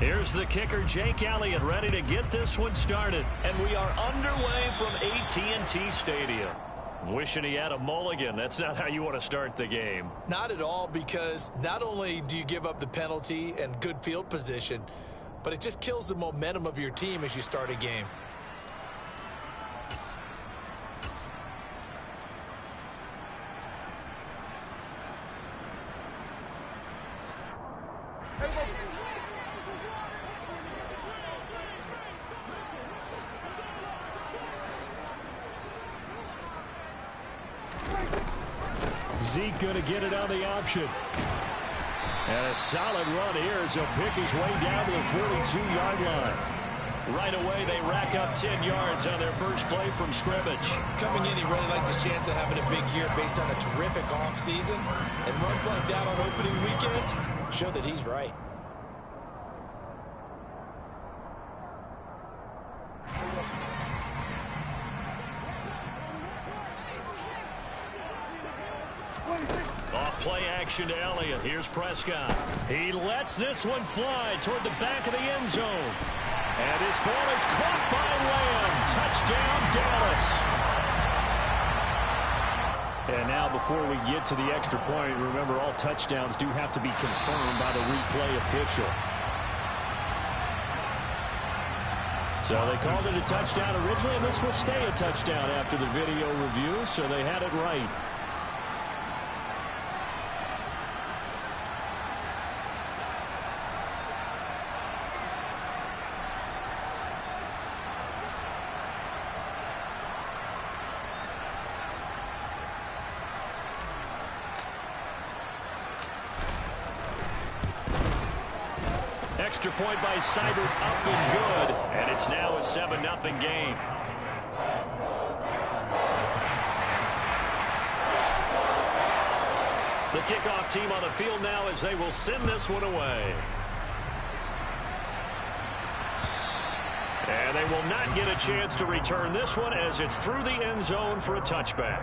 Here's the kicker, Jake Elliott, ready to get this one started. And we are underway from AT&T Stadium. Wishing he had a mulligan. That's not how you want to start the game. Not at all, because not only do you give up the penalty and good field position, but it just kills the momentum of your team as you start a game. Zeke going to get it on the option. And a solid run here as he'll pick his way down to the 42-yard line. Right away, they rack up 10 yards on their first play from scrimmage. Coming in, he really likes his chance of having a big year based on a terrific offseason. And runs like that on opening weekend show that he's right. Off play action to Elliott. Here's Prescott. He lets this one fly toward the back of the end zone. And this ball is caught by Lamb. Touchdown, Dallas. And now before we get to the extra point, remember all touchdowns do have to be confirmed by the replay official. So they called it a touchdown originally, and this will stay a touchdown after the video review, so they had it right. Extra point by Seibert, up and good, and it's now a 7-0 game. The kickoff team on the field now as they will send this one away. And they will not get a chance to return this one as it's through the end zone for a touchback.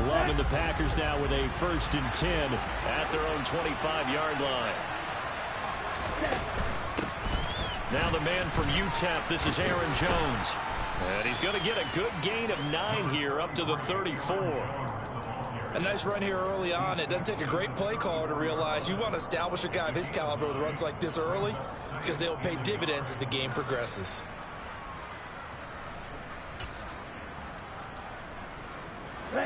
Loving the Packers now with a 1st and 10 at their own 25-yard line. Now the man from UTEP, this is Aaron Jones. And he's going to get a good gain of 9 here up to the 34. A nice run here early on. It doesn't take a great play caller to realize you want to establish a guy of his caliber with runs like this early because they'll pay dividends as the game progresses.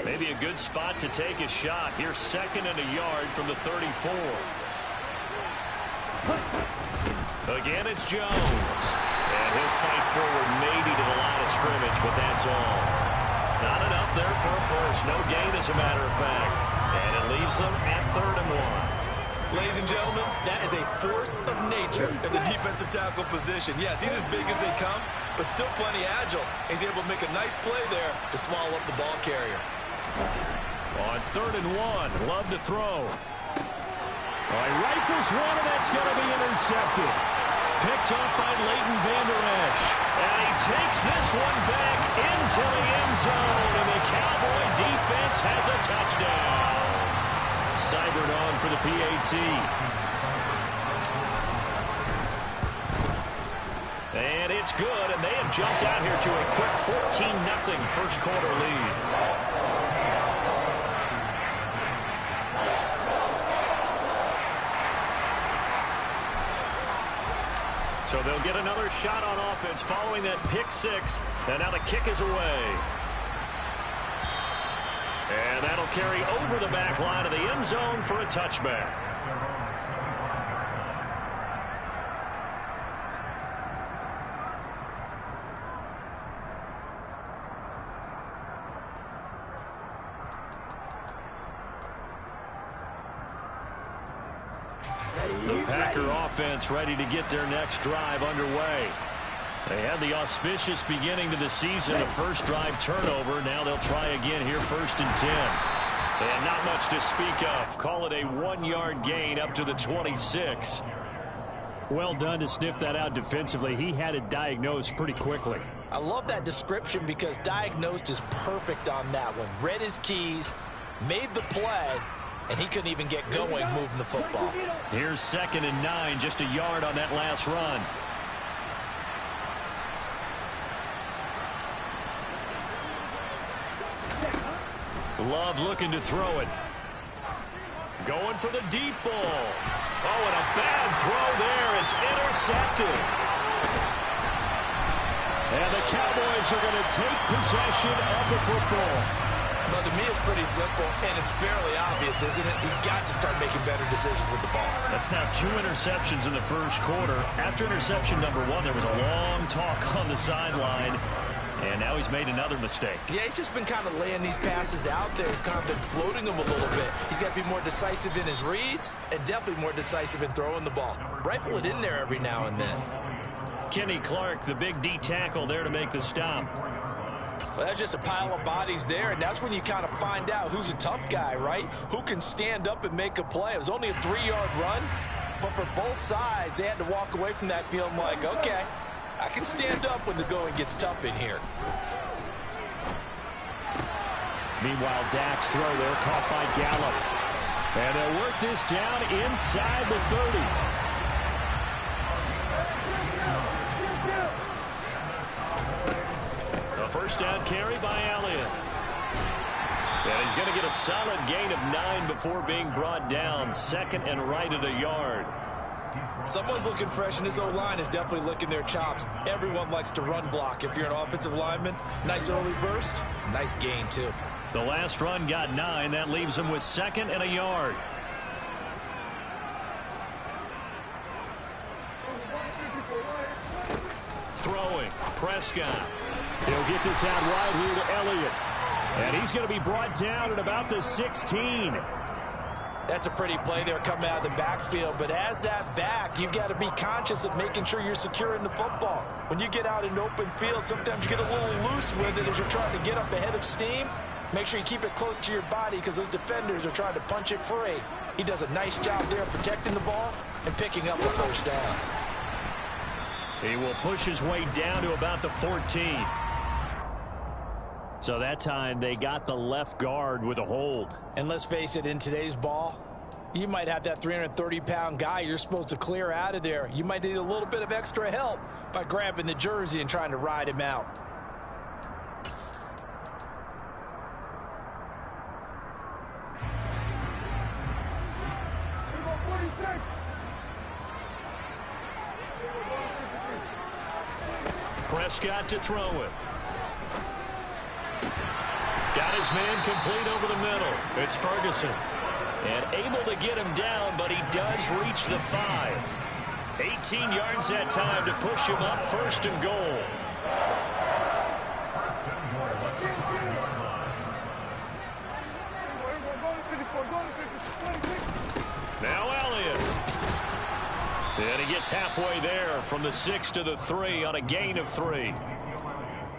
Maybe a good spot to take a shot. Here's 2nd and a yard from the 34. Again, it's Jones. And he'll fight forward maybe to the line of scrimmage, but that's all. Not enough there for a first. No gain, as a matter of fact. And it leaves them at 3rd and 1. Ladies and gentlemen, that is a force of nature at the defensive tackle position. Yes, he's as big as they come, but still plenty agile. He's able to make a nice play there to small up the ball carrier. On 3rd and 1, Love to throw. He rifles one, and that's going to be intercepted. Picked up by Leighton Vander Esch. And he takes this one back into the end zone, and the Cowboy defense has a touchdown. Seibert on for the PAT. And it's good, and they have jumped out here to a quick 14-0 first quarter lead. So they'll get another shot on offense following that pick 6, and now the kick is away. And that'll carry over the back line of the end zone for a touchback. The Packer offense ready to get their next drive underway. They had the auspicious beginning to the season, a first drive turnover. Now they'll try again here, 1st and 10. And not much to speak of. Call it a 1-yard gain up to the 26. Well done to sniff that out defensively. He had it diagnosed pretty quickly. I love that description because diagnosed is perfect on that one. Read his keys, made the play, and he couldn't even get going moving the football. Here's 2nd and 9, just a yard on that last run. Love looking to throw it. Going for the deep ball. Oh, and a bad throw there. It's intercepted. And the Cowboys are going to take possession of the football. Well, to me, it's pretty simple, and it's fairly obvious, isn't it? He's got to start making better decisions with the ball. That's now 2 interceptions in the first quarter. After interception number 1, there was a long talk on the sideline. And now he's made another mistake. Yeah, he's just been kind of laying these passes out there. He's kind of been floating them a little bit. He's got to be more decisive in his reads and definitely more decisive in throwing the ball. Rifle it in there every now and then. Kenny Clark, the big D tackle there to make the stop. Well, that's just a pile of bodies there, and that's when you kind of find out who's a tough guy, right? Who can stand up and make a play. It was only a 3-yard run, but for both sides, they had to walk away from that feeling like, okay, I can stand up when the going gets tough in here. Meanwhile, Dak's throw there caught by Gallup. And they'll work this down inside the 30. A first down carry by Elliott. And he's going to get a solid gain of 9 before being brought down. 2nd and right at a yard. Someone's looking fresh, and his O-line is definitely licking their chops. Everyone likes to run block. If you're an offensive lineman, nice early burst, nice gain, too. The last run got 9. That leaves him with 2nd and a yard. Throwing. Prescott. He'll get this out wide here to Elliott. And he's going to be brought down at about the 16. That's a pretty play there coming out of the backfield, but as that back, you've got to be conscious of making sure you're securing the football. When you get out in open field, sometimes you get a little loose with it as you're trying to get up ahead of steam. Make sure you keep it close to your body because those defenders are trying to punch it free. He does a nice job there protecting the ball and picking up the first down. He will push his way down to about the 14. So that time they got the left guard with a hold. And let's face it, in today's ball, you might have that 330-pound guy you're supposed to clear out of there. You might need a little bit of extra help by grabbing the jersey and trying to ride him out. Prescott to throw it. Got his man complete over the middle. It's Ferguson. And able to get him down, but he does reach the 5. 18 yards that time to push him up 1st and goal. Now Elliott. And he gets halfway there from the 6 to the 3 on a gain of 3.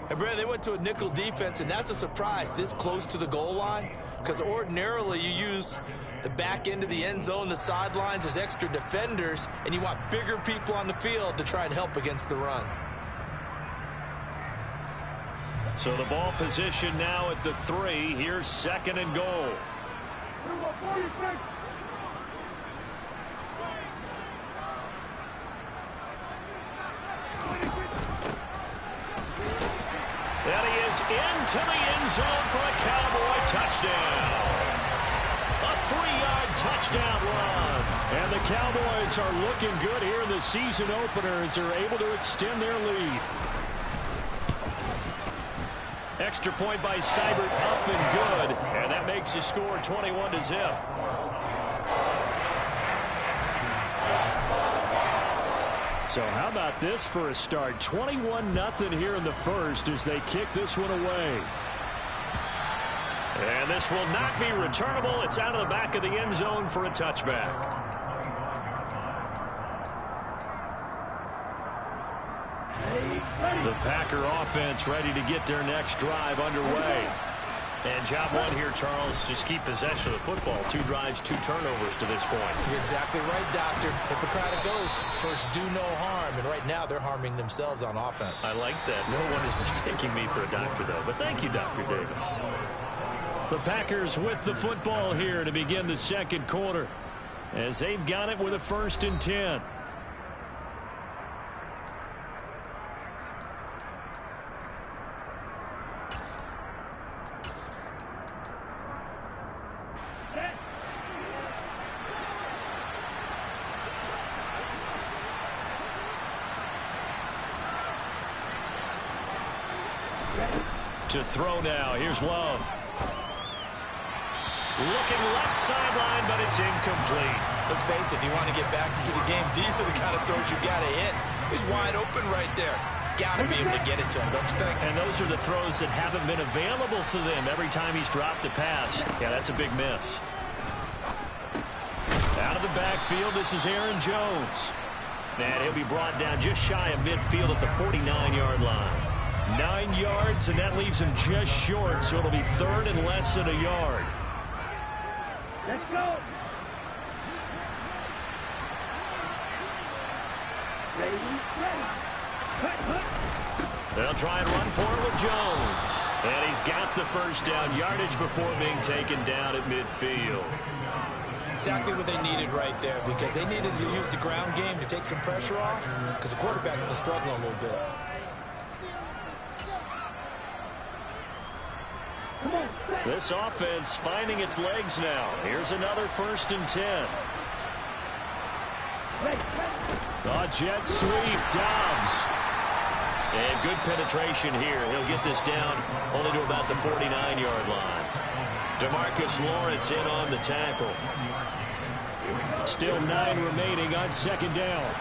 And Brad, they went to a nickel defense, and that's a surprise this close to the goal line, because ordinarily you use the back end of the end zone, the sidelines as extra defenders, and you want bigger people on the field to try and help against the run. So the ball position now at the 3. Here's 2nd and goal. And he is into the end zone for a Cowboy touchdown. A 3-yard touchdown run. And the Cowboys are looking good here in the season opener as they're able to extend their lead. Extra point by Seibert, up and good. And that makes the score 21-0. So how about this for a start? 21-0 here in the first as they kick this one away. And this will not be returnable. It's out of the back of the end zone for a touchback. The Packer offense ready to get their next drive underway. And job one here, Charles, just keep possession of the football. 2 drives, 2 turnovers to this point. You're exactly right, Doctor. Hippocratic oath. First, do no harm. And right now, they're harming themselves on offense. I like that. No one is mistaking me for a doctor, though. But thank you, Dr. Davis. The Packers with the football here to begin the second quarter, as they've got it with a 1st and 10. To throw now. Here's Love. Looking left sideline, but it's incomplete. Let's face it, if you want to get back into the game, these are the kind of throws you got to hit. He's wide open right there. Got to be able to get it to him, don't you think? And those are the throws that haven't been available to them every time he's dropped a pass. Yeah, that's a big miss. Out of the backfield, this is Aaron Jones. And he'll be brought down just shy of midfield at the 49-yard line. 9 yards, and that leaves him just short, so it'll be 3rd and less than a yard. Let's go. They'll try and run for it with Jones. And he's got the first down yardage before being taken down at midfield. Exactly what they needed right there, because they needed to use the ground game to take some pressure off, because the quarterback's been struggling a little bit. This offense finding its legs now. Here's another 1st and 10. The jet sweep, Dobbs. And good penetration here. He'll get this down only to about the 49-yard line. DeMarcus Lawrence in on the tackle. Still 9 remaining on 2nd down.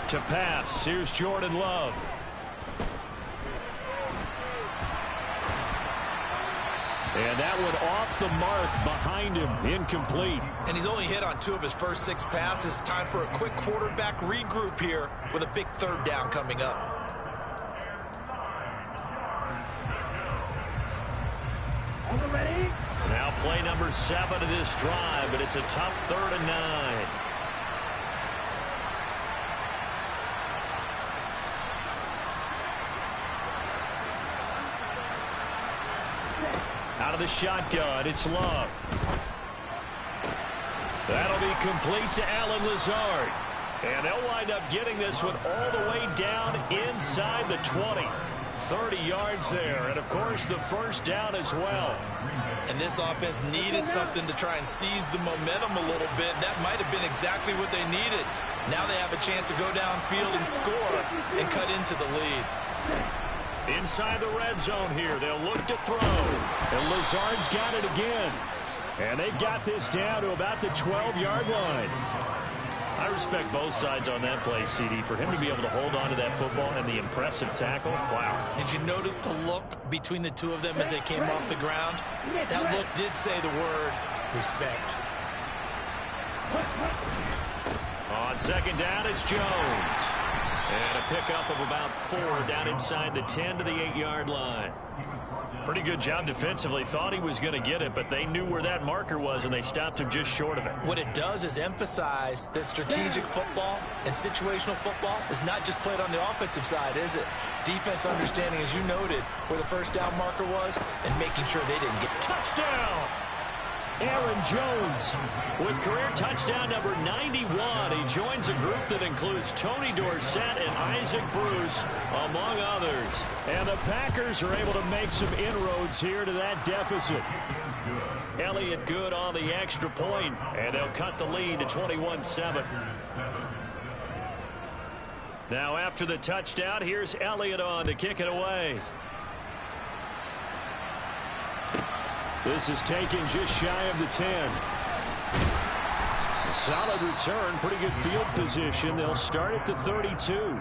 To pass, here's Jordan Love. And that one off the mark behind him, incomplete. And he's only hit on 2 of his first 6 passes. Time for a quick quarterback regroup here with a big 3rd down coming up. Ready? Now play number 7 of this drive, but it's a tough 3rd and 9. Out of the shotgun, it's Love. That'll be complete to Allen Lazard. And they'll wind up getting this one all the way down inside the 20. 30 yards there, and of course the first down as well. And this offense needed something to try and seize the momentum a little bit. That might have been exactly what they needed. Now they have a chance to go downfield and score and cut into the lead. Inside the red zone here, they'll look to throw. And Lazard's got it again. And they've got this down to about the 12-yard line. I respect both sides on that play, CD. For him to be able to hold on to that football and the impressive tackle, wow. Did you notice the look between the two of them as they came off the ground? That look did say the word respect. On second down, it's Jones. And a pickup of about 4 down inside the 10 to the 8-yard line. Pretty good job defensively. Thought he was going to get it, but they knew where that marker was, and they stopped him just short of it. What it does is emphasize that strategic football and situational football is not just played on the offensive side, is it? Defense understanding, as you noted, where the first down marker was and making sure they didn't get touchdown. Aaron Jones with career touchdown number 91. He joins a group that includes Tony Dorsett and Isaac Bruce, among others. And the Packers are able to make some inroads here to that deficit. Elliott good on the extra point, and they'll cut the lead to 21-7. Now after the touchdown, here's Elliott on to kick it away. This is taken just shy of the 10. A solid return, pretty good field position. They'll start at the 32.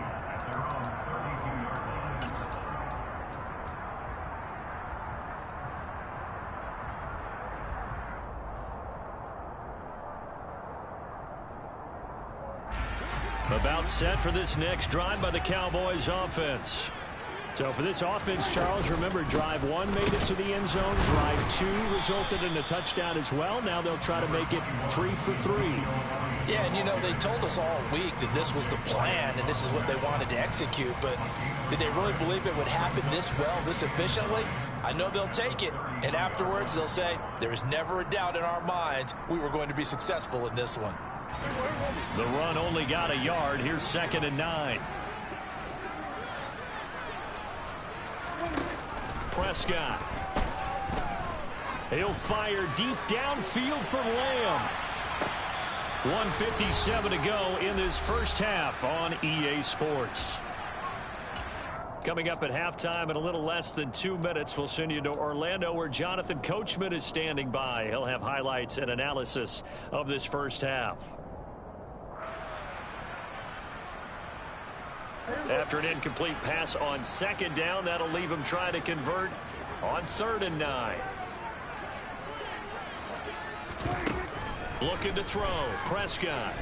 About set for this next drive by the Cowboys offense. So for this offense, Charles, remember drive 1 made it to the end zone. Drive 2 resulted in a touchdown as well. Now they'll try to make it 3 for 3. Yeah, and you know, they told us all week that this was the plan and this is what they wanted to execute, but did they really believe it would happen this well, this efficiently? I know they'll take it, and afterwards they'll say, there was never a doubt in our minds we were going to be successful in this one. The run only got a yard. Here's 2nd and 9. Prescott. He'll fire deep downfield for Lamb. 1:57 to go in this first half on EA Sports. Coming up at halftime in a little less than 2 minutes, we'll send you to Orlando where Jonathan Coachman is standing by. He'll have highlights and analysis of this first half. After an incomplete pass on 2nd down, that'll leave him trying to convert on 3rd and 9. Looking to throw. Prescott.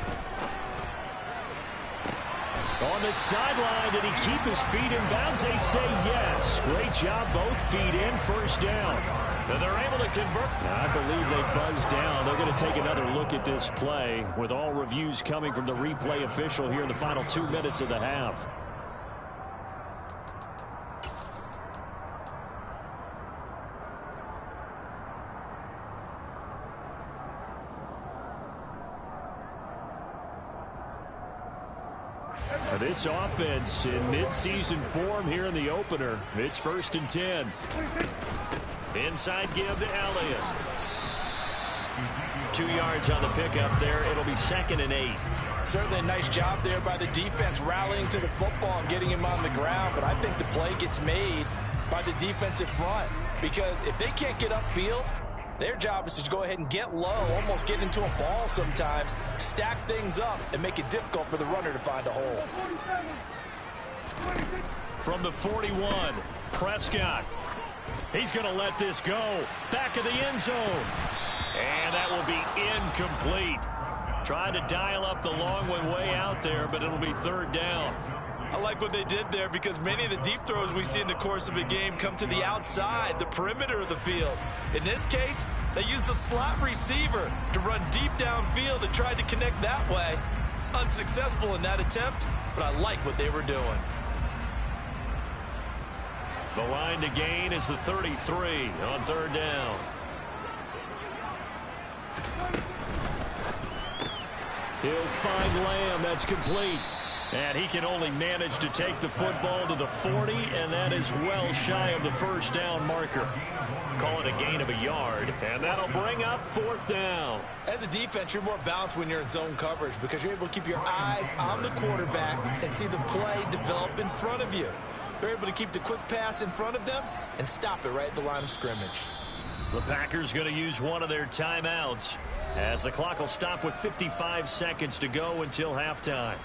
On the sideline, did he keep his feet in bounds? They say yes. Great job, both feet in, first down. And they're able to convert. I believe they buzzed down. They're going to take another look at this play with all reviews coming from the replay official here in the final 2 minutes of the half. This offense in midseason form here in the opener. It's 1st and 10. Inside give to Elliott. 2 yards on the pickup there. It'll be 2nd and 8. Certainly a nice job there by the defense rallying to the football and getting him on the ground, but I think the play gets made by the defensive front because if they can't get upfield, their job is to go ahead and get low, almost get into a ball sometimes, stack things up, and make it difficult for the runner to find a hole. From the 41, Prescott. He's going to let this go. Back of the end zone. And that will be incomplete. Trying to dial up the long one way out there, but it'll be 3rd down. I like what they did there because many of the deep throws we see in the course of a game come to the outside, the perimeter of the field. In this case, they used a slot receiver to run deep downfield and tried to connect that way. Unsuccessful in that attempt, but I like what they were doing. The line to gain is the 33 on 3rd down. He'll find Lamb. That's complete. And he can only manage to take the football to the 40, and that is well shy of the first down marker. Call it a gain of a yard, and that'll bring up 4th down. As a defense, you're more balanced when you're in zone coverage because you're able to keep your eyes on the quarterback and see the play develop in front of you. They're able to keep the quick pass in front of them and stop it right at the line of scrimmage. The Packers going to use one of their timeouts as the clock will stop with 55 seconds to go until halftime.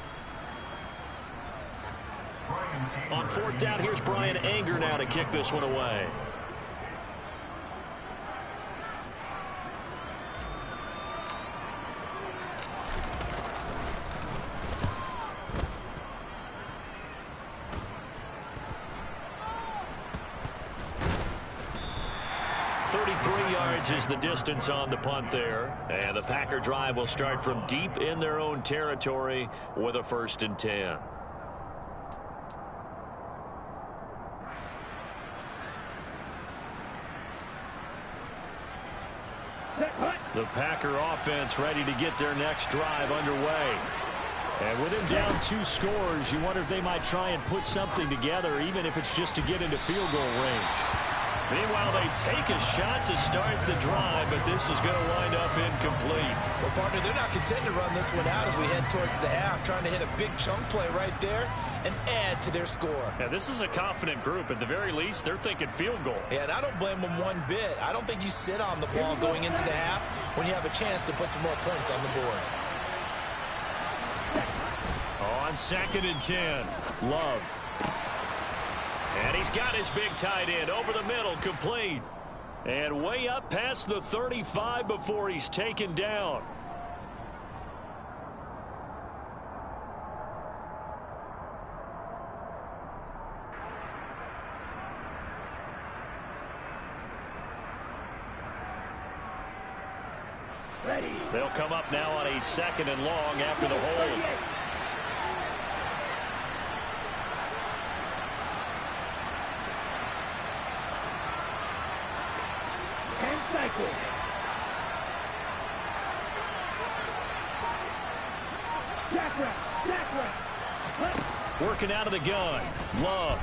On 4th down, here's Brian Anger now to kick this one away. Is the distance on the punt there, and the Packer drive will start from deep in their own territory with a 1st and 10. The Packer offense ready to get their next drive underway. And with him down 2 scores, you wonder if they might try and put something together, even if it's just to get into field goal range. Meanwhile, they take a shot to start the drive, but this is going to wind up incomplete. Well, partner, they're not content to run this one out as we head towards the half, trying to hit a big chunk play right there and add to their score. Yeah, this is a confident group. At the very least, they're thinking field goal. Yeah, and I don't blame them one bit. I don't think you sit on the ball going into the half when you have a chance to put some more points on the board. On 2nd and 10, Love. And he's got his big tight end over the middle, complete. And way up past the 35 before he's taken down. Ready. They'll come up now on a 2nd and long after the hold. 10 cycles. Jack route. Working out of the gun. Love.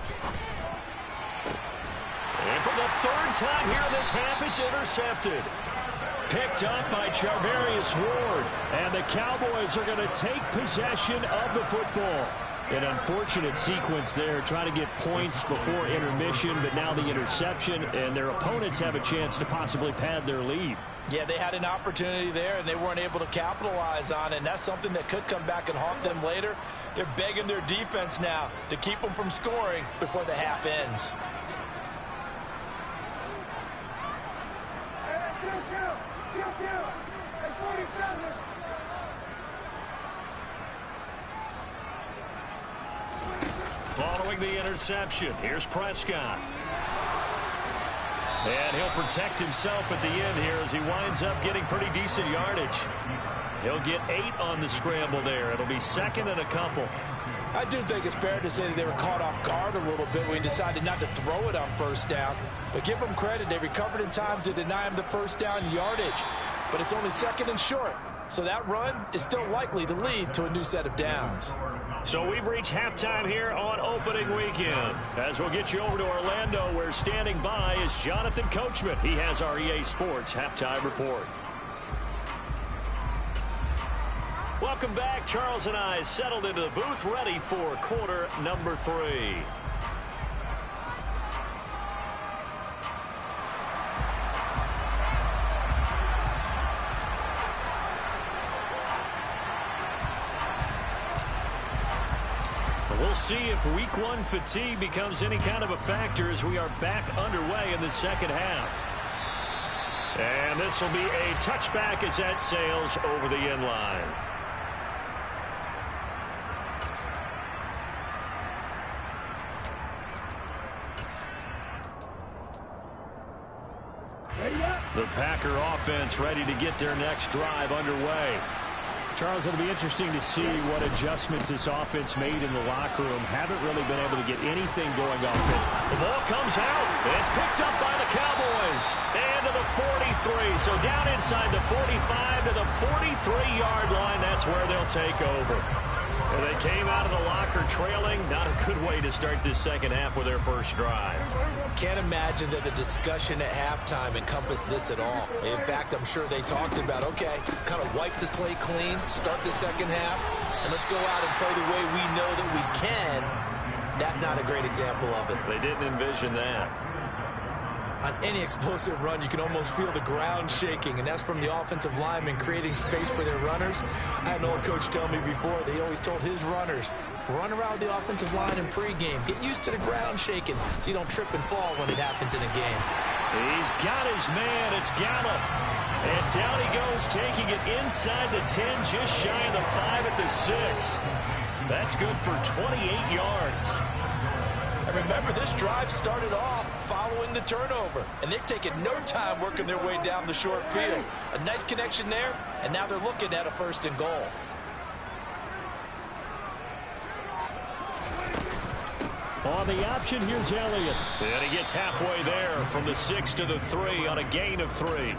And for the 3rd time here in this half, it's intercepted. Picked up by Charvarius Ward. And the Cowboys are going to take possession of the football. An unfortunate sequence there, trying to get points before intermission, but now the interception, and their opponents have a chance to possibly pad their lead. Yeah, they had an opportunity there, and they weren't able to capitalize on it, and that's something that could come back and haunt them later. They're begging their defense now to keep them from scoring before the half ends. Following the interception, here's Prescott. And he'll protect himself at the end here as he winds up getting pretty decent yardage. He'll get 8 on the scramble there. It'll be 2nd and a couple. I do think it's fair to say that they were caught off guard a little bit when he decided not to throw it on 1st down. But give them credit. They recovered in time to deny him the 1st down yardage. But it's only 2nd and short. So that run is still likely to lead to a new set of downs. So we've reached halftime here on opening weekend. As we'll get you over to Orlando, where standing by is Jonathan Coachman. He has our EA Sports halftime report. Welcome back. Charles and I settled into the booth, ready for quarter number 3. We'll see if week 1 fatigue becomes any kind of a factor as we are back underway in the 2nd half. And this will be a touchback as that sails over the end line. The Packer offense ready to get their next drive underway. Charles, it'll be interesting to see what adjustments this offense made in the locker room. Haven't really been able to get anything going offense. The ball comes out. It's picked up by the Cowboys. And to the 43. So down inside the 45 to the 43-yard line. That's where they'll take over. And they came out of the locker trailing. Not a good way to start this 2nd half with their first drive. Can't imagine that the discussion at halftime encompassed this at all. In fact, I'm sure they talked about, okay, kind of wipe the slate clean, start the 2nd half, and let's go out and play the way we know that we can. That's not a great example of it. They didn't envision that. On any explosive run, you can almost feel the ground shaking, and that's from the offensive linemen creating space for their runners. I had an old coach tell me before, they always told his runners, run around the offensive line in pregame. Get used to the ground shaking so you don't trip and fall when it happens in a game. He's got his man. It's Gallup. And down he goes, taking it inside the 10, just shy of the 5 at the 6. That's good for 28 yards. And remember, this drive started off following the turnover, and they've taken no time working their way down the short field. A nice connection there, and now they're looking at a 1st and goal. On the option, here's Elliott. And he gets halfway there from the 6 to the 3 on a gain of 3.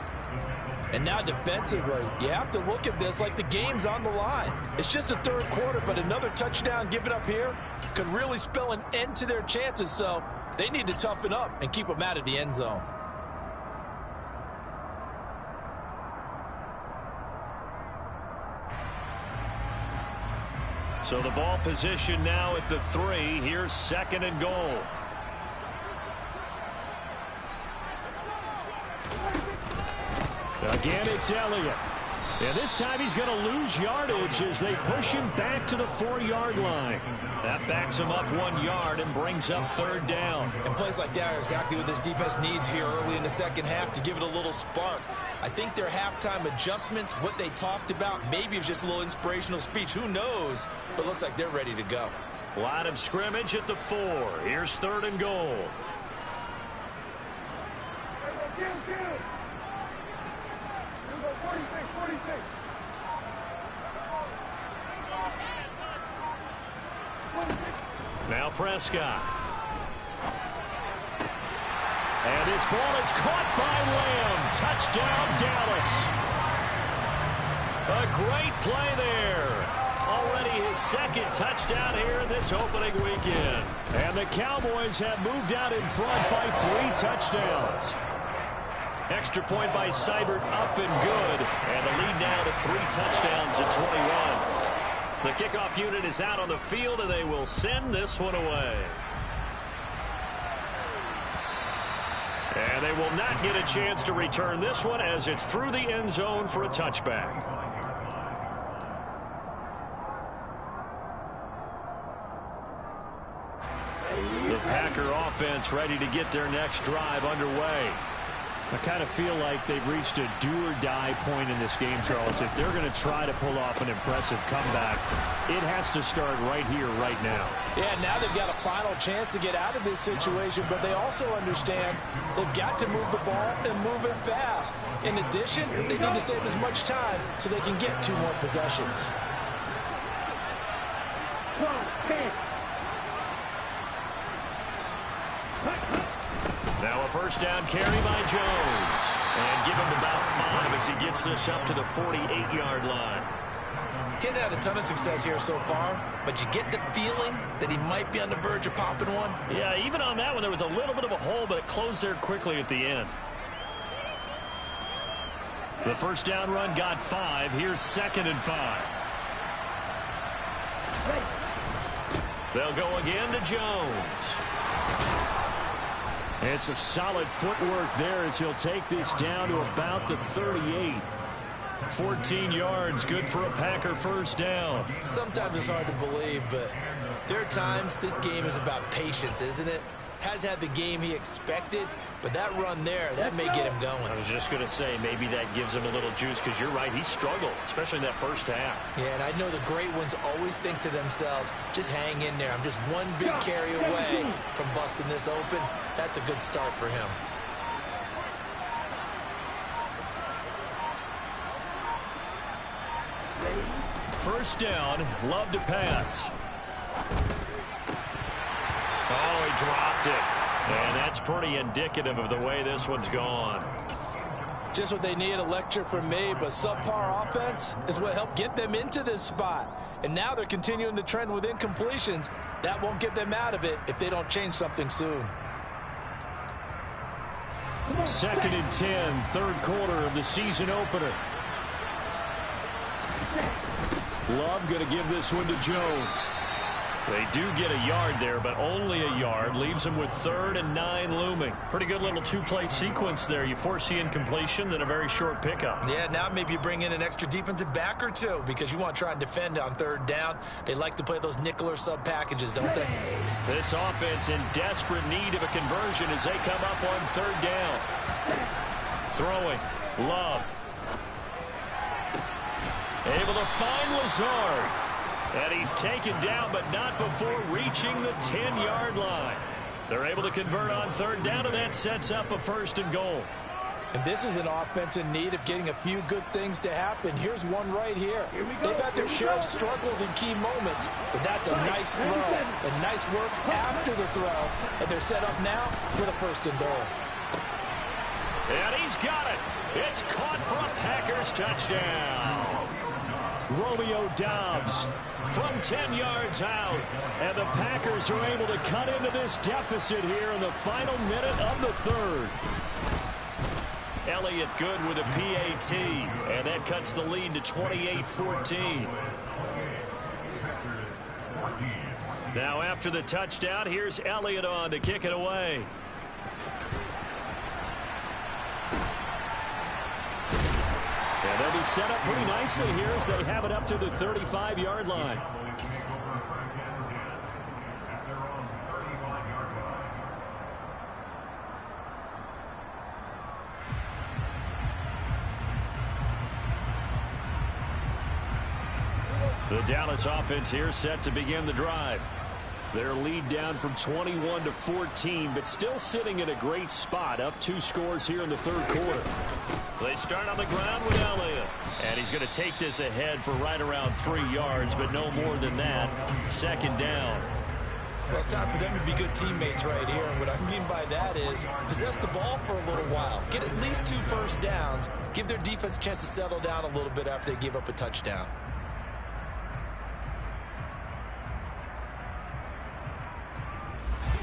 And now defensively, you have to look at this like the game's on the line. It's just the 3rd quarter, but another touchdown given up here could really spell an end to their chances, so they need to toughen up and keep them out of the end zone. So the ball position now at the 3. Here's 2nd and goal. Again, it's Elliott. And this time he's going to lose yardage as they push him back to the 4-yard line. That backs him up 1 yard and brings up 3rd down. And plays like that are exactly what this defense needs here early in the 2nd half to give it a little spark. I think their halftime adjustments, what they talked about, maybe it was just a little inspirational speech. Who knows? But looks like they're ready to go. Line of scrimmage at the 4. Here's 3rd and goal. Prescott. And this ball is caught by Lamb. Touchdown, Dallas. A great play there. Already his second touchdown here in this opening weekend. And the Cowboys have moved out in front by 3 touchdowns. Extra point by Seibert, up and good. And the lead now to 3 touchdowns at 21. The kickoff unit is out on the field, and they will send this one away. And they will not get a chance to return this one as it's through the end zone for a touchback. The Packer offense ready to get their next drive underway. I kind of feel like they've reached a do-or-die point in this game, Charles. If they're going to try to pull off an impressive comeback, it has to start right here, right now. Yeah, now they've got a final chance to get out of this situation, but they also understand they've got to move the ball and move it fast. In addition, they need to save as much time so they can get 2 more possessions. Now a first down carry by Jones. And give him about 5 as he gets this up to the 48-yard line. He's had a ton of success here so far, but you get the feeling that he might be on the verge of popping one. Yeah, even on that one, there was a little bit of a hole, but it closed there quickly at the end. The first down run got 5. Here's 2nd and 5. They'll go again to Jones. It's a solid footwork there as he'll take this down to about the 38. 14 yards, good for a Packer first down. Sometimes it's hard to believe, but there are times this game is about patience, isn't it? Has had the game he expected, but that run there, that may get him going. I was just going to say, maybe that gives him a little juice, because you're right, he struggled, especially in that first half. Yeah, and I know the great ones always think to themselves, just hang in there. I'm just one big carry away from busting this open. That's a good start for him. First down, Love to pass. Oh, he dropped it. And that's pretty indicative of the way this one's gone. Just what they need, a lecture from me, but subpar offense is what helped get them into this spot. And now they're continuing the trend with incompletions. That won't get them out of it if they don't change something soon. 2nd and 10, 3rd quarter of the season opener. Love going to give this one to Jones. They do get a yard there, but only a yard. Leaves them with 3rd and 9 looming. Pretty good little 2-play sequence there. You force the incompletion, then a very short pickup. Yeah, now maybe you bring in an extra defensive back or 2 because you want to try and defend on 3rd down. They like to play those nickel or sub packages, don't they? This offense in desperate need of a conversion as they come up on 3rd down. Throwing. Love. Able to find Lazard. And he's taken down, but not before reaching the 10-yard line. They're able to convert on 3rd down, and that sets up a 1st and goal. And this is an offense in need of getting a few good things to happen. Here's one right here. They've had their share of struggles in key moments, but that's a nice throw. And nice work after the throw. And they're set up now with a 1st and goal. And he's got it. It's caught for a Packers touchdown. Romeo Doubs from 10 yards out. And the Packers are able to cut into this deficit here in the final minute of the 3rd. Elliott good with a PAT. And that cuts the lead to 28-14. Now after the touchdown, here's Elliott on to kick it away. And they'll be set up pretty nicely here as they have it up to the 35-yard line. The Dallas offense here set to begin the drive. Their lead down from 21-14, but still sitting in a great spot, up 2 scores here in the 3rd quarter. They start on the ground with Elliott, and he's going to take this ahead for right around 3 yards, but no more than that. 2nd down. Well, it's time for them to be good teammates right here. And what I mean by that is possess the ball for a little while. Get at least 2 first downs. Give their defense a chance to settle down a little bit after they give up a touchdown.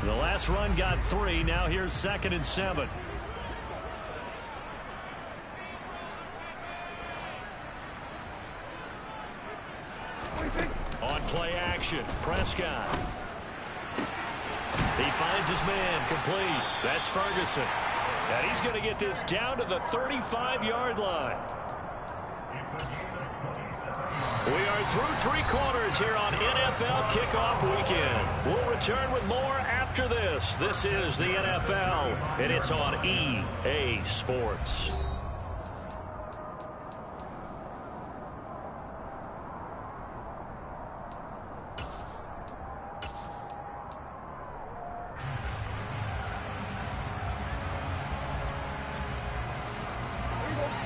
The last run got 3. Now here's 2nd and 7. On play action, Prescott. He finds his man, complete. That's Ferguson. And he's going to get this down to the 35-yard line. We are through 3 quarters here on NFL Kickoff Weekend. We'll return with more after this. This is the NFL, and it's on EA Sports.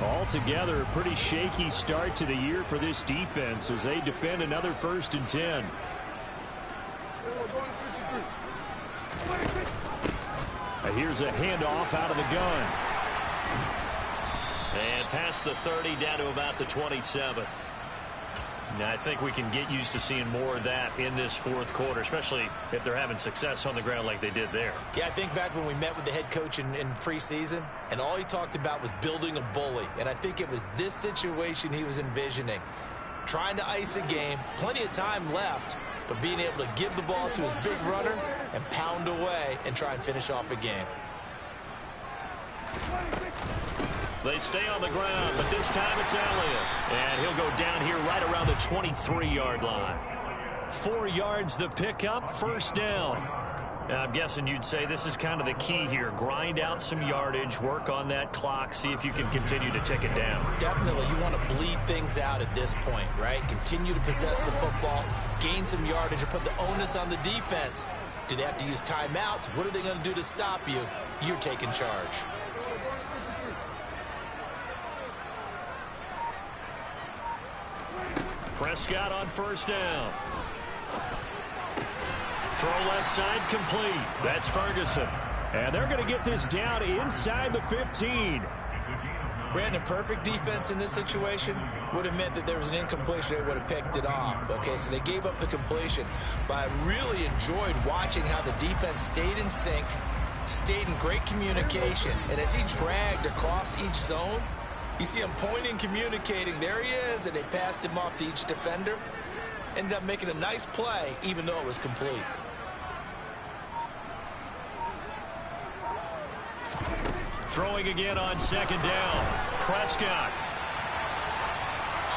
Altogether, a pretty shaky start to the year for this defense as they defend another 1st and 10. Here's a handoff out of the gun. And past the 30 down to about the 27. Now, I think we can get used to seeing more of that in this 4th quarter, especially if they're having success on the ground like they did there. Yeah, I think back when we met with the head coach in preseason, and all he talked about was building a bully. And I think it was this situation he was envisioning. Trying to ice a game, plenty of time left, but being able to give the ball to his big runner and pound away and try and finish off a game. They stay on the ground, but this time it's Elliott. And he'll go down here right around the 23-yard line. 4 yards the pickup, 1st down. Now, I'm guessing you'd say this is kind of the key here. Grind out some yardage, work on that clock, see if you can continue to tick it down. Definitely. You want to bleed things out at this point, right? Continue to possess the football, gain some yardage, or put the onus on the defense. Do they have to use timeouts? What are they going to do to stop you? You're taking charge. Prescott on 1st down. Throw left side complete. That's Ferguson. And they're going to get this down inside the 15. Brandon, perfect defense in this situation would have meant that there was an incompletion. They would have picked it off. Okay, so they gave up the completion. But I really enjoyed watching how the defense stayed in sync, stayed in great communication. And as he dragged across each zone, you see him pointing, communicating. There he is, and they passed him off to each defender. Ended up making a nice play, even though it was complete. Throwing again on 2nd down. Prescott.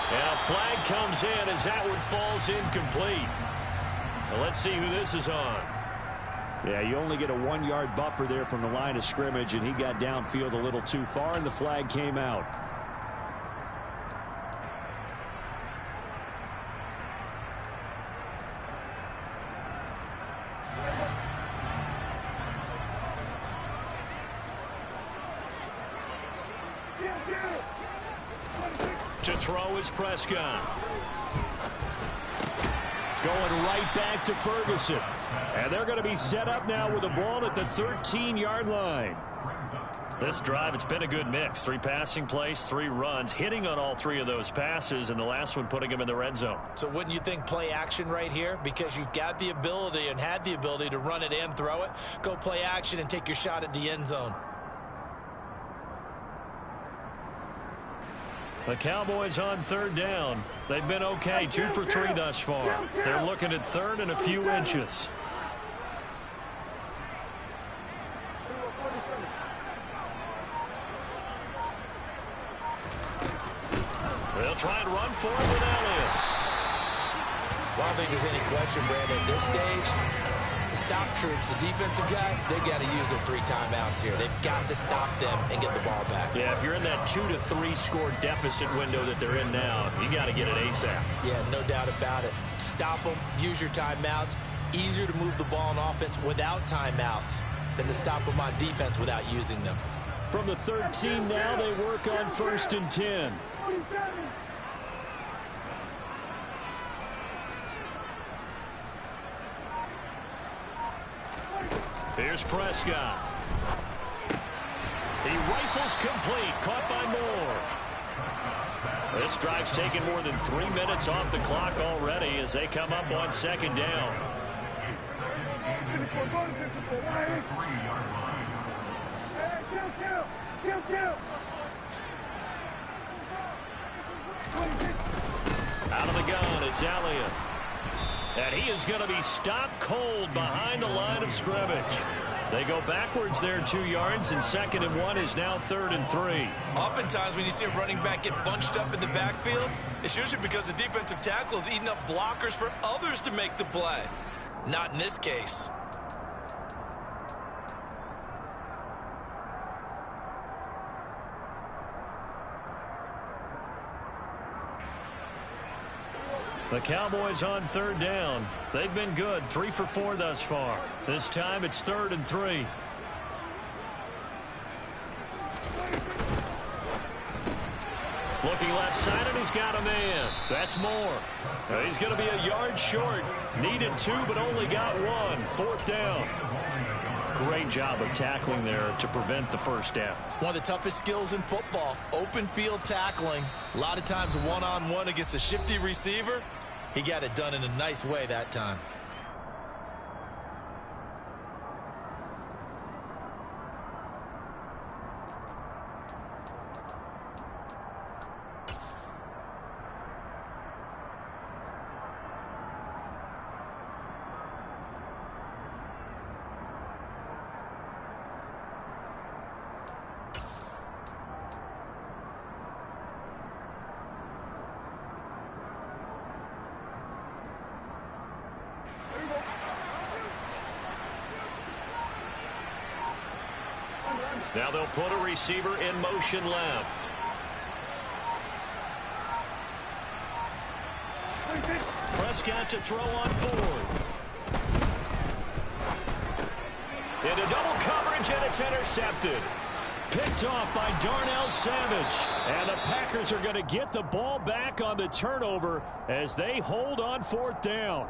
And a flag comes in as that one falls incomplete. Well, let's see who this is on. Yeah, you only get a 1-yard buffer there from the line of scrimmage, and he got downfield a little too far, and the flag came out. To throw is Prescott. Going right back to Ferguson. And they're going to be set up now with the ball at the 13-yard line. This drive, it's been a good mix. 3 passing plays, 3 runs, hitting on all 3 of those passes, and the last one putting them in the red zone. So wouldn't you think play action right here? Because you've got the ability and had the ability to run it and throw it. Go play action and take your shot at the end zone. The Cowboys on 3rd down. They've been okay, 2 for 3 thus far. They're looking at 3rd and a few inches. They'll try and run for it with Elliott. Well, I don't think there's any question, Brandon, at this stage. The stop troops, the defensive guys, they got to use their 3 timeouts here. They've got to stop them and get the ball back. Yeah, if you're in that 2 to 3 score deficit window that they're in now, you got to get it ASAP. Yeah, no doubt about it. Stop them, use your timeouts. Easier to move the ball on offense without timeouts than to stop them on defense without using them. From the 13 now, they work on 1st and 10. Here's Prescott. He rifles complete, caught by Moore. This drive's taken more than 3 minutes off the clock already as they come up on second down. Out of the gun, it's Elliott. And he is going to be stopped cold behind the line of scrimmage. They go backwards there 2 yards, and 2nd and 1 is now 3rd and 3. Oftentimes when you see a running back get bunched up in the backfield, it's usually because the defensive tackle is eating up blockers for others to make the play. Not in this case. The Cowboys on 3rd down. They've been good, 3 for 4 thus far. This time it's 3rd and 3. Looking left side, and he's got a man. That's Moore. He's going to be a yard short. Needed 2, but only got 1. 4th down. Great job of tackling there to prevent the first down. One of the toughest skills in football, open field tackling. A lot of times one-on-one against a shifty receiver. He got it done in a nice way that time. Now they'll put a receiver in motion left. Prescott to throw on 4th. Into double coverage, and it's intercepted. Picked off by Darnell Savage. And the Packers are going to get the ball back on the turnover as they hold on 4th down.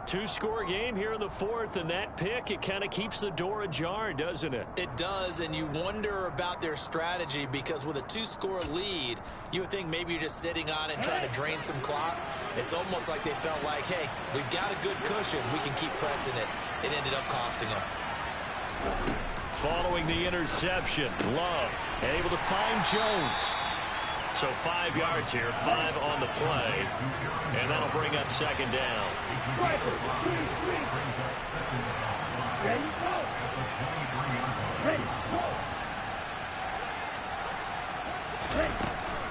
2-score game here in the 4th, and that pick, it kind of keeps the door ajar, doesn't it? It does, and you wonder about their strategy because with a 2-score lead, you would think maybe you're just sitting on it and trying to drain some clock. It's almost like they felt like, hey, we've got a good cushion. We can keep pressing it. It ended up costing them. Following the interception, Love able to find Jones. So 5 yards here, 5 on the play, and that'll bring up 2nd down.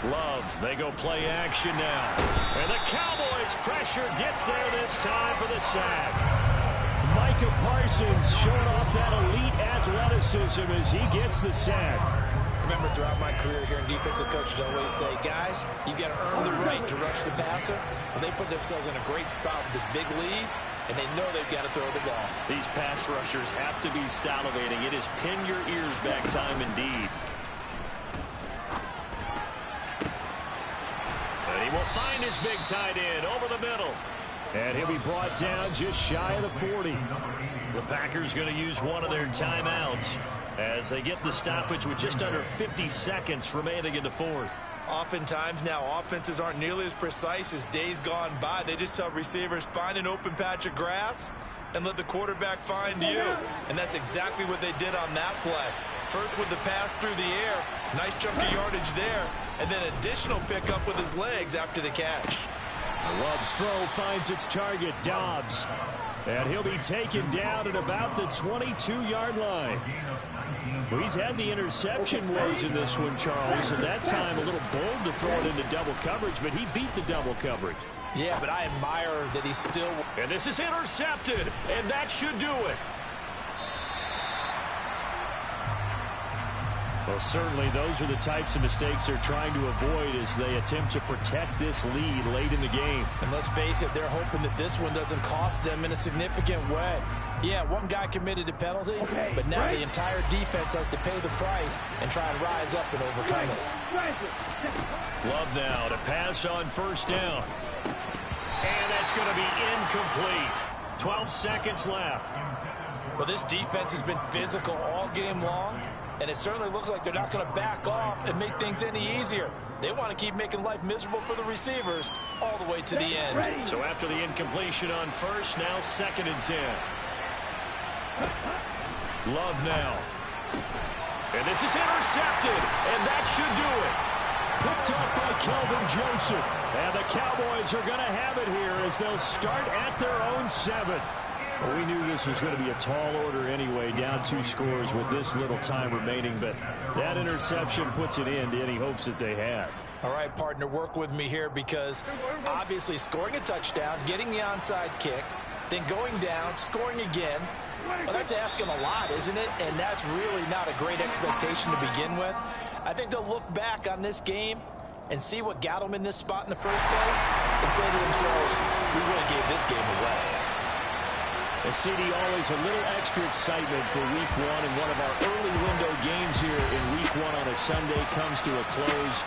Love, they go play action now. And the Cowboys pressure gets there this time for the sack. Micah Parsons showing off that elite athleticism as he gets the sack. Remember, throughout my career here in defensive coaches, I always say, guys, you got to earn the right to rush the passer. Well, they put themselves in a great spot with this big lead, and they know they've got to throw the ball. These pass rushers have to be salivating. It is pin your ears back time indeed. And he will find his big tight end over the middle. And he'll be brought down just shy of the 40. The Packers going to use one of their timeouts as they get the stoppage with just under 50 seconds remaining in the 4th. Oftentimes now offenses aren't nearly as precise as days gone by. They just tell receivers, find an open patch of grass and let the quarterback find you. And that's exactly what they did on that play. First with the pass through the air, nice chunk of yardage there, and then additional pickup with his legs after the catch. Love's throw finds its target, Dobbs. And he'll be taken down at about the 22-yard line. Well, he's had the interception woes in this one, Charles, and that time a little bold to throw it into double coverage, but he beat the double coverage. Yeah, but I admire that he's still... And this is intercepted, and that should do it. Well, certainly those are the types of mistakes they're trying to avoid as they attempt to protect this lead late in the game. And let's face it, they're hoping that this one doesn't cost them in a significant way. Yeah, one guy committed a penalty, but now the entire defense has to pay the price and try and rise up and overcome it. Love now to pass on 1st down. And that's going to be incomplete. 12 seconds left. Well, this defense has been physical all game long, and it certainly looks like they're not going to back off and make things any easier. They want to keep making life miserable for the receivers all the way to the end. So after the incompletion on first, now 2nd and 10. Love now. And this is intercepted, and that should do it. Picked up by Kelvin Joseph. And the Cowboys are going to have it here as they'll start at their own 7. Well, we knew this was going to be a tall order anyway, down 2 scores with this little time remaining, but that interception puts an end to any hopes that they had. All right, partner, work with me here because obviously scoring a touchdown, getting the onside kick, then going down, scoring again, well, that's asking a lot, isn't it? And that's really not a great expectation to begin with. I think they'll look back on this game and see what got them in this spot in the first place and say to themselves, we really gave this game away. The CD, always a little extra excitement for Week 1, and one of our early window games here in Week 1 on a Sunday comes to a close.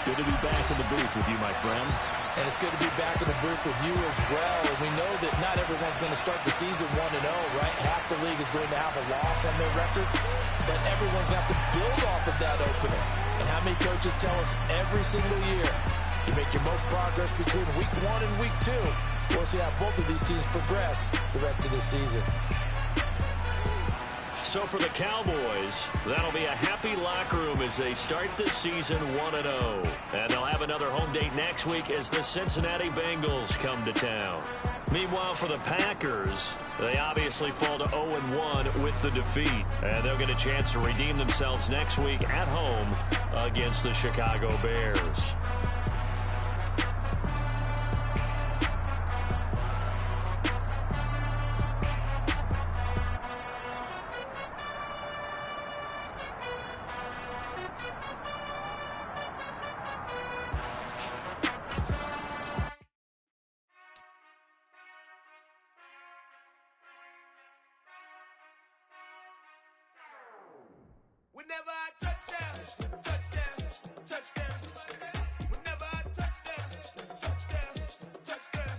Good to be back in the booth with you, my friend. And it's good to be back in the booth with you as well. And we know that not everyone's going to start the season 1-0, right? Half the league is going to have a loss on their record, but everyone's going to have to build off of that opener. And how many coaches tell us every single year, you make your most progress between Week 1 and Week 2. We'll see how both of these teams progress the rest of this season. So for the Cowboys, that'll be a happy locker room as they start the season 1-0. And they'll have another home date next week as the Cincinnati Bengals come to town. Meanwhile, for the Packers, they obviously fall to 0-1 with the defeat. And they'll get a chance to redeem themselves next week at home against the Chicago Bears. Whenever I touchdown, touchdown, touchdown. Whenever I touchdown, touchdown, touchdown.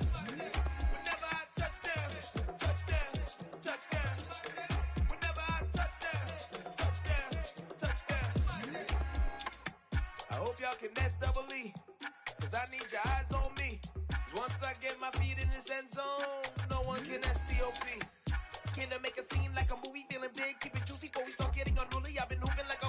Whenever I touchdown, touchdown, touchdown. Whenever I touchdown, touchdown, touchdown. I hope y'all can nest double E, cause I need your eyes on me. Cause once I get my feet in this end zone, no one can STOP. Can I make a scene like a movie, feeling big, keep it juicy before we start getting unruly? I've been hooping like a